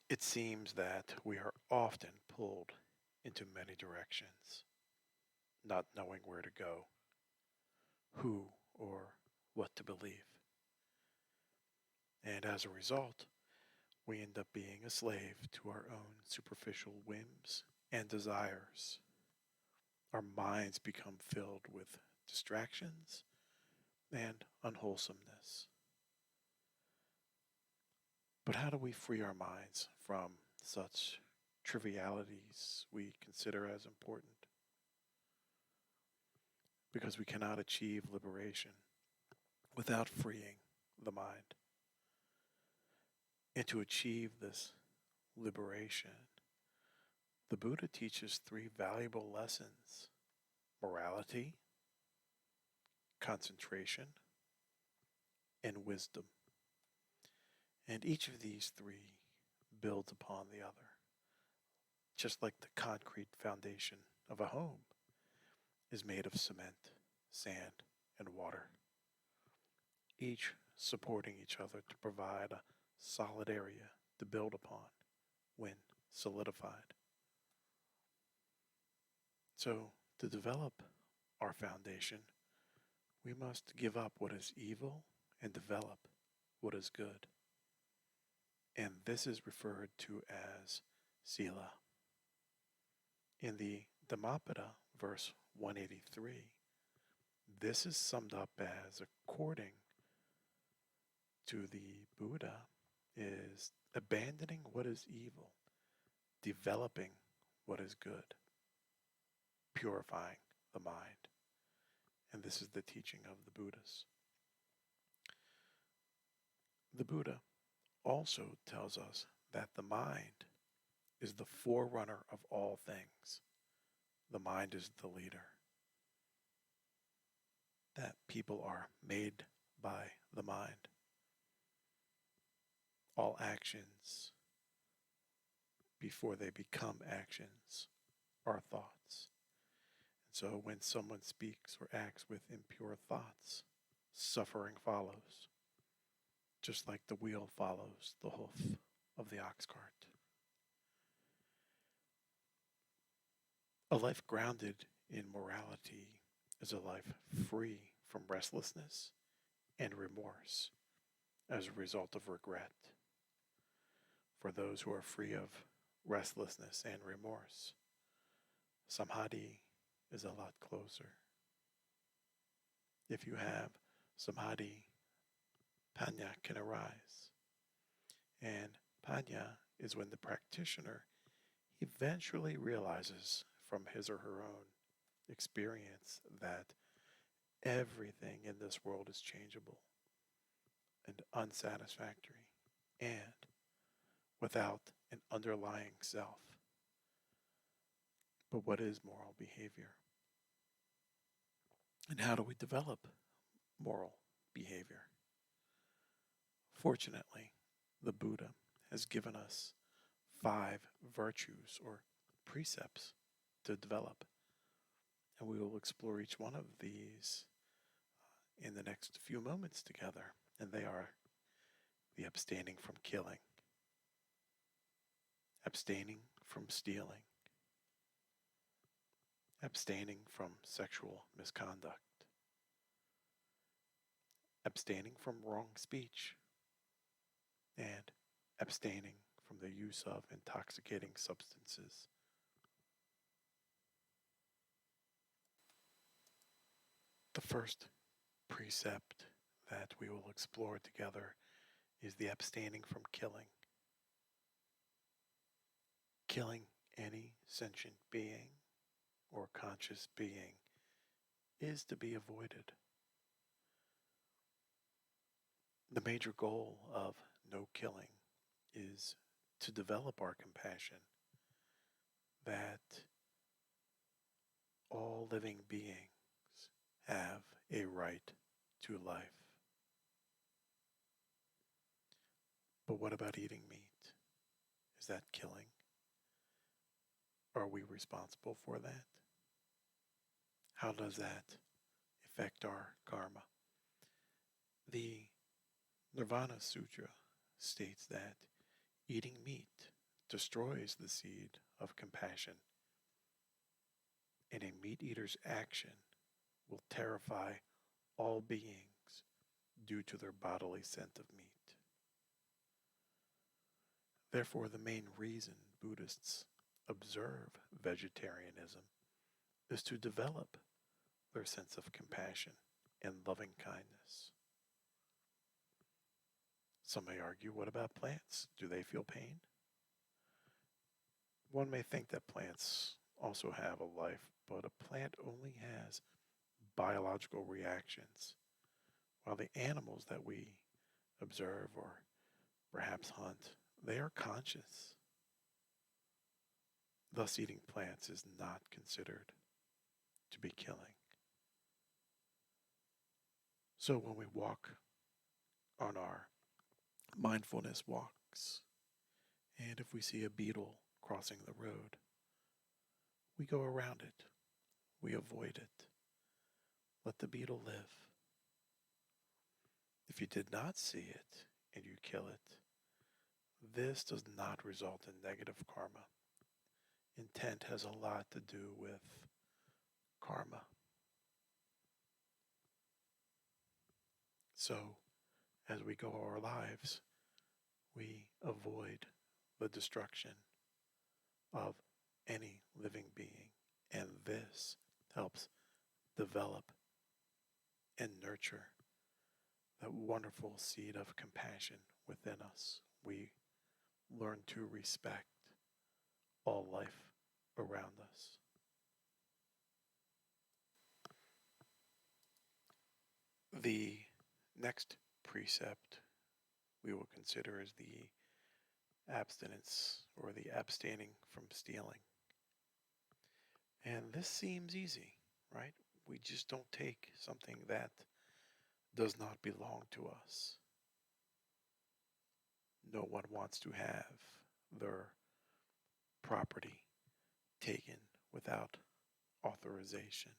It seems that we are often pulled into many directions, not knowing where to go, who or what to believe. And as a result, we end up being a slave to our own superficial whims and desires. Our minds become filled with distractions and unwholesomeness. But how do we free our minds from such trivialities we consider as important? Because we cannot achieve liberation without freeing the mind. And to achieve this liberation, the Buddha teaches three valuable lessons: morality, concentration, and wisdom. And each of these three builds upon the other, just like the concrete foundation of a home is made of cement, sand, and water, each supporting each other to provide a solid area to build upon when solidified. So, to develop our foundation, we must give up what is evil and develop what is good. And this is referred to as sila. In the Dhammapada, verse 183, this is summed up as, according to the Buddha, is abandoning what is evil, developing what is good, purifying the mind. And this is the teaching of the Buddhas. The Buddha also tells us that the mind is the forerunner of all things. The mind is the leader. That people are made by the mind. All actions, before they become actions, are thoughts. And so when someone speaks or acts with impure thoughts, suffering follows, just like the wheel follows the hoof of the ox cart. A life grounded in morality is a life free from restlessness and remorse as a result of regret. For those who are free of restlessness and remorse, samadhi is a lot closer. If you have samadhi, panya can arise. And panya is when the practitioner eventually realizes from his or her own experience that everything in this world is changeable and unsatisfactory and without an underlying self. But what is moral behavior? And how do we develop moral behavior? Fortunately, the Buddha has given us 5 virtues or precepts to develop. And we will explore each one of these in the next few moments together. And they are the abstaining from killing, abstaining from stealing, abstaining from sexual misconduct, abstaining from wrong speech, and abstaining from the use of intoxicating substances. The first precept that we will explore together is the abstaining from killing. Killing any sentient being or conscious being is to be avoided. The major goal of no killing is to develop our compassion that all living beings have a right to life. But what about eating meat? Is that killing? Are we responsible for that? How does that affect our karma? The Nirvana Sutra states that eating meat destroys the seed of compassion, and a meat eater's action will terrify all beings due to their bodily scent of meat. Therefore, the main reason Buddhists observe vegetarianism is to develop their sense of compassion and loving kindness. Some may argue, what about plants? Do they feel pain? One may think that plants also have a life, but a plant only has biological reactions, while the animals that we observe or perhaps hunt, they are conscious. Thus, eating plants is not considered to be killing. So when we walk on our mindfulness walks, and if we see a beetle crossing the road, we go around it. We avoid it. Let the beetle live. If you did not see it and you kill it, this does not result in negative karma. Intent has a lot to do with karma. So, as we go our lives, we avoid the destruction of any living being, and this helps develop and nurture that wonderful seed of compassion within us. We learn to respect all life around us. The next precept we will consider is the abstinence or the abstaining from stealing. And this seems easy, right? We just don't take something that does not belong to us. No one wants to have their property taken without authorization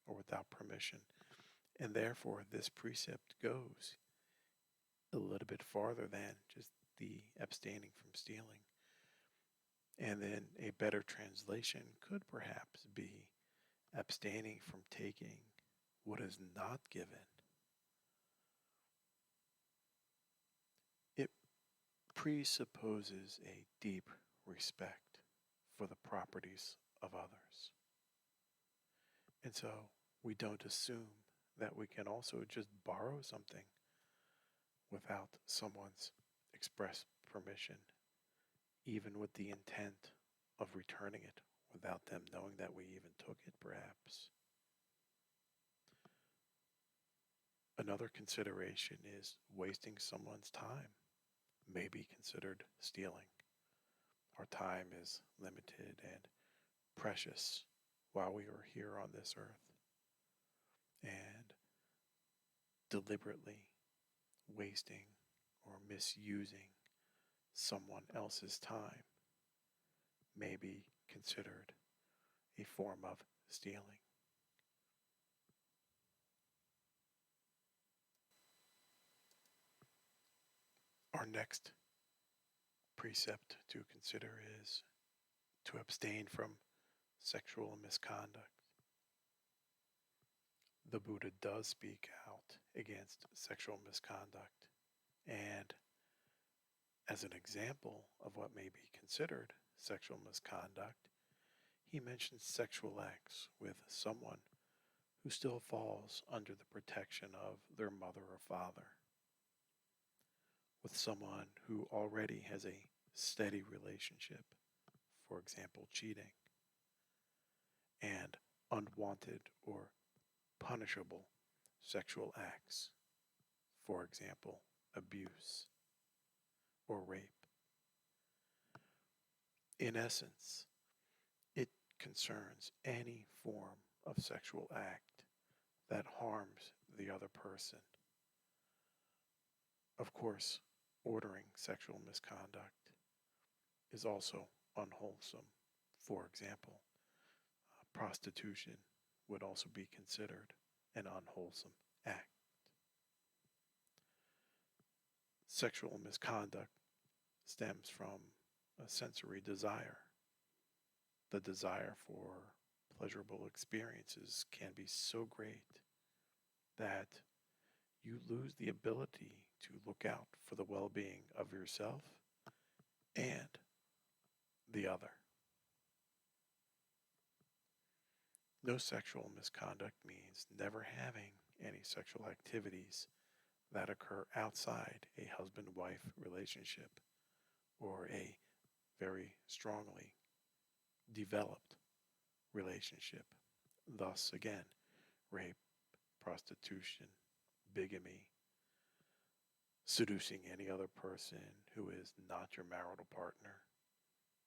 or without permission. And therefore, this precept goes a little bit farther than just the abstaining from stealing. And then a better translation could perhaps be abstaining from taking what is not given. It presupposes a deep respect for the properties of others. And so we don't assume that we can also just borrow something without someone's express permission, even with the intent of returning it without them knowing that we even took it, perhaps. Another consideration is wasting someone's time may be considered stealing. Our time is limited and precious while we are here on this earth. And deliberately wasting or misusing someone else's time may be considered a form of stealing. Our next precept to consider is to abstain from sexual misconduct. The Buddha does speak out against sexual misconduct, and as an example of what may be considered sexual misconduct, he mentions sexual acts with someone who still falls under the protection of their mother or father, with someone who already has a steady relationship, for example, cheating, and unwanted or punishable sexual acts, for example, abuse or rape. In essence, it concerns any form of sexual act that harms the other person. Of course, ordering sexual misconduct is also unwholesome. For example, prostitution would also be considered an unwholesome act. Sexual misconduct stems from a sensory desire. The desire for pleasurable experiences can be so great that you lose the ability to look out for the well-being of yourself and the other. No sexual misconduct means never having any sexual activities that occur outside a husband-wife relationship or a very strongly developed relationship. Thus, again, rape, prostitution, bigamy, seducing any other person who is not your marital partner,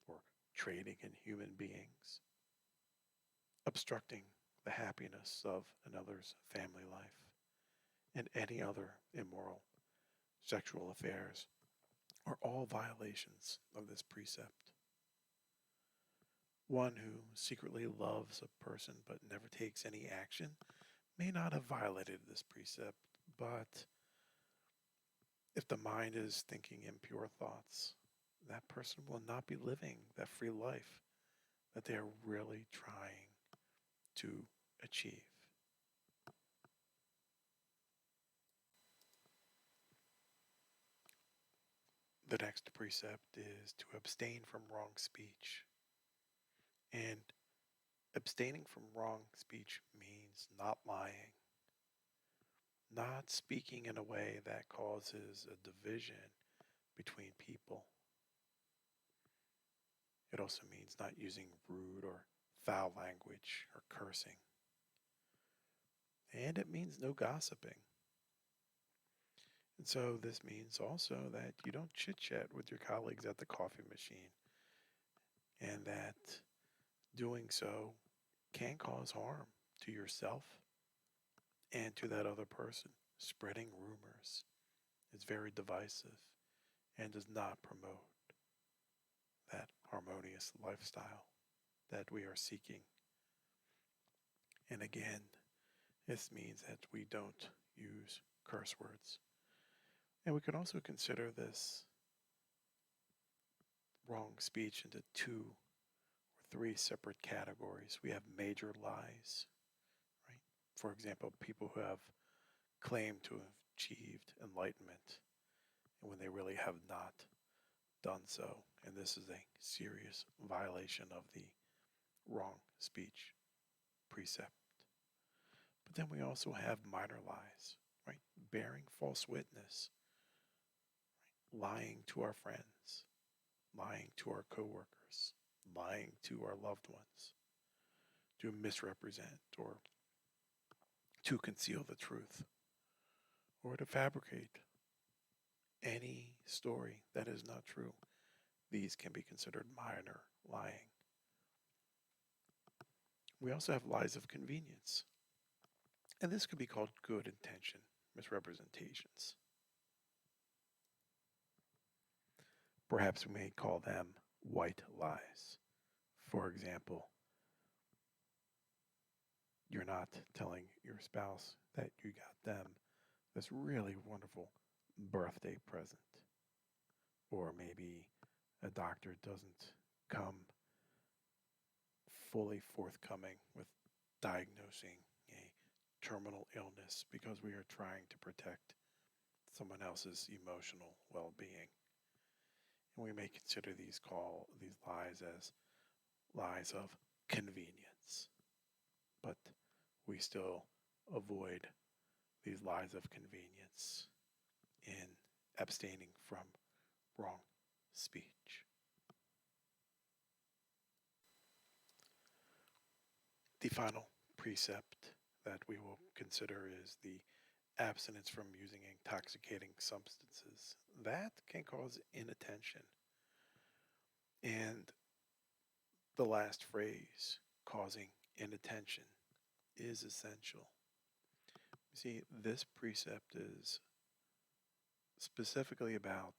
or trading in human beings, obstructing the happiness of another's family life, and any other immoral sexual affairs are all violations of this precept. One who secretly loves a person but never takes any action may not have violated this precept, but if the mind is thinking impure thoughts, that person will not be living that free life that they are really trying to achieve. The next precept is to abstain from wrong speech. And abstaining from wrong speech means not lying, not speaking in a way that causes a division between people. It also means not using rude or foul language or cursing. And it means no gossiping. And so this means also that you don't chit-chat with your colleagues at the coffee machine, and that doing so can cause harm to yourself and to that other person. Spreading rumors is very divisive and does not promote that harmonious lifestyle that we are seeking. And again, this means that we don't use curse words. And we can also consider this wrong speech into 2 or 3 separate categories. We have major lies, right? For example, people who have claimed to have achieved enlightenment and when they really have not done so. And this is a serious violation of the wrong speech precept. But then we also have minor lies, right? Bearing false witness, right? Lying to our friends, lying to our coworkers, lying to our loved ones, to misrepresent or to conceal the truth, or to fabricate any story that is not true. These can be considered minor lying. We also have lies of convenience, and this could be called good intention misrepresentations. Perhaps we may call them white lies. For example, you're not telling your spouse that you got them this really wonderful birthday present. Or maybe a doctor doesn't come fully forthcoming with diagnosing a terminal illness because we are trying to protect someone else's emotional well-being. And we may consider these lies as lies of convenience. But we still avoid these lies of convenience in abstaining from wrong speech. The final precept that we will consider is the abstinence from using intoxicating substances. That can cause inattention. And the last phrase, causing inattention, is essential. You see, this precept is specifically about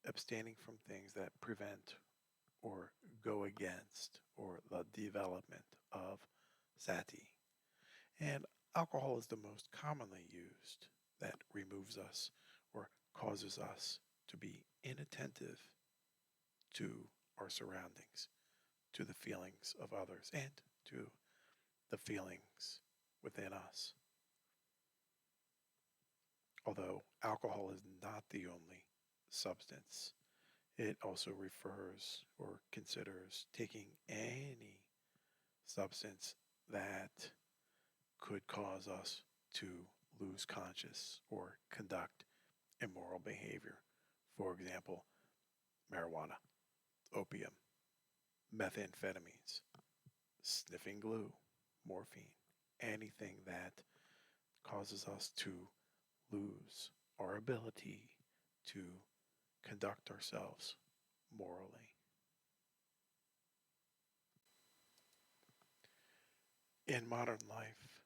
abstaining from things that prevent or go against or the development of sati. And alcohol is the most commonly used that removes us or causes us to be inattentive to our surroundings, to the feelings of others, and to the feelings within us. Although alcohol is not the only substance, it also refers or considers taking any substance that could cause us to lose conscience or conduct immoral behavior. For example, marijuana, opium, methamphetamines, sniffing glue, morphine, anything that causes us to lose our ability to conduct ourselves morally. In modern life,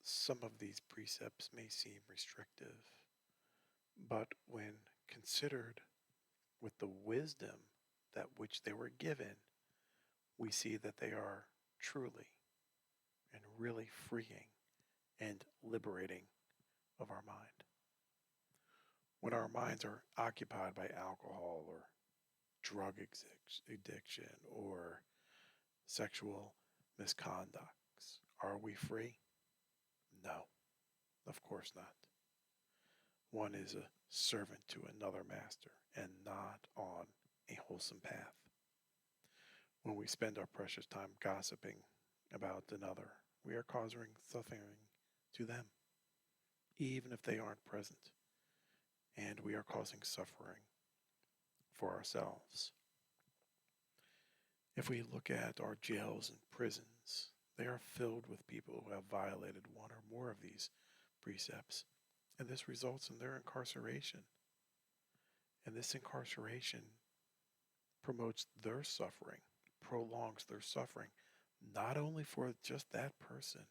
some of these precepts may seem restrictive, but when considered with the wisdom that which they were given, we see that they are truly and really freeing and liberating of our mind. When our minds are occupied by alcohol or drug addiction or sexual misconducts, are we free? No, of course not. One is a servant to another master and not on a wholesome path. When we spend our precious time gossiping about another, we are causing suffering to them, even if they aren't present. And we are causing suffering for ourselves. If we look at our jails and prisons, they are filled with people who have violated one or more of these precepts, and this results in their incarceration. And this incarceration promotes their suffering, prolongs their suffering, not only for just that person,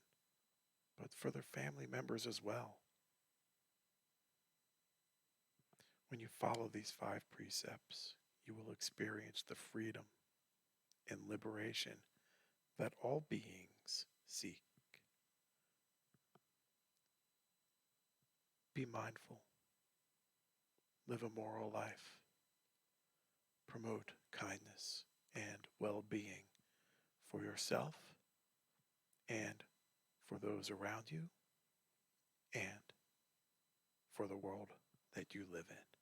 but for their family members as well. When you follow these 5 precepts, you will experience the freedom and liberation that all beings seek. Be mindful. Live a moral life. Promote kindness and well-being for yourself and for those around you and for the world that you live in.